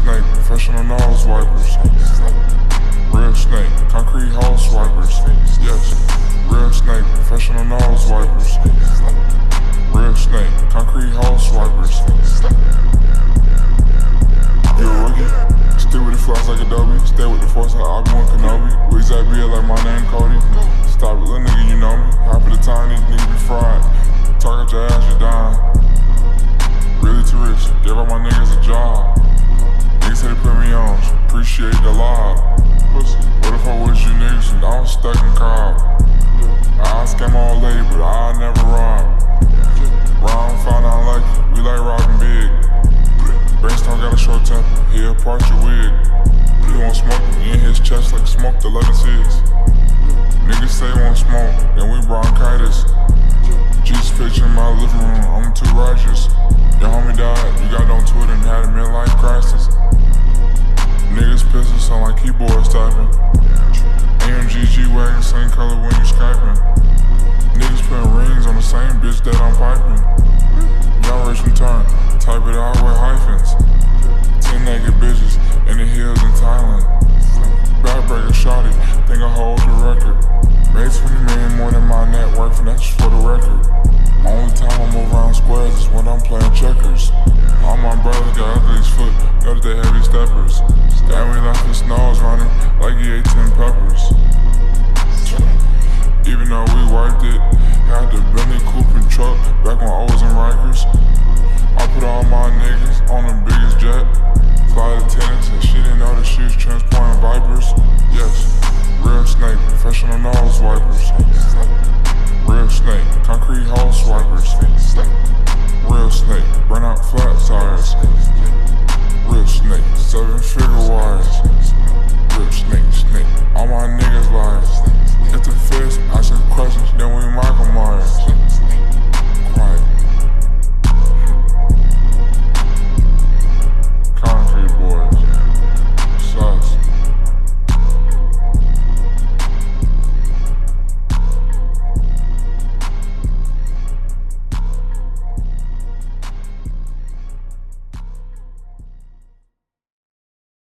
snake, professional nose wipers. Real snake, concrete hole swipers. Yes, real snake, professional nose wipers. Real snake, concrete hole swipers. You a rookie? Stick with the flies like Adobe. Stay with the force like Obi-Wan Kenobi. With that beard like my name Cody. Stop it, little nigga, you know me. Half of the time these niggas be fried. Talk out your ass, you dying. Really too rich, gave all my niggas a job. Niggas say they put me on, appreciate the live. What if I wish you niggas and I'm stuck in crowd? I scam my old lady, but I never rob. Round found out lucky, we like robbing big. Brainstorm got a short temper, he'll part your wig. He won't smoke me in his chest like smoke the 11-6. Niggas say won't smoke, then we bronchitis. Jesus picture in my living room, I'm too righteous. Your homie died, you got on Twitter and had a midlife crisis. Niggas pistol sound like keyboards typing. AMG G-Wagon, same color when you Skyping. Niggas putting rings on the same bitch that I'm piping. Y'all rich from turn, type it out with hyphens. 10 naked bitches in the hills in Thailand. Backbreaker shawty, think I hold the record. Made 20 million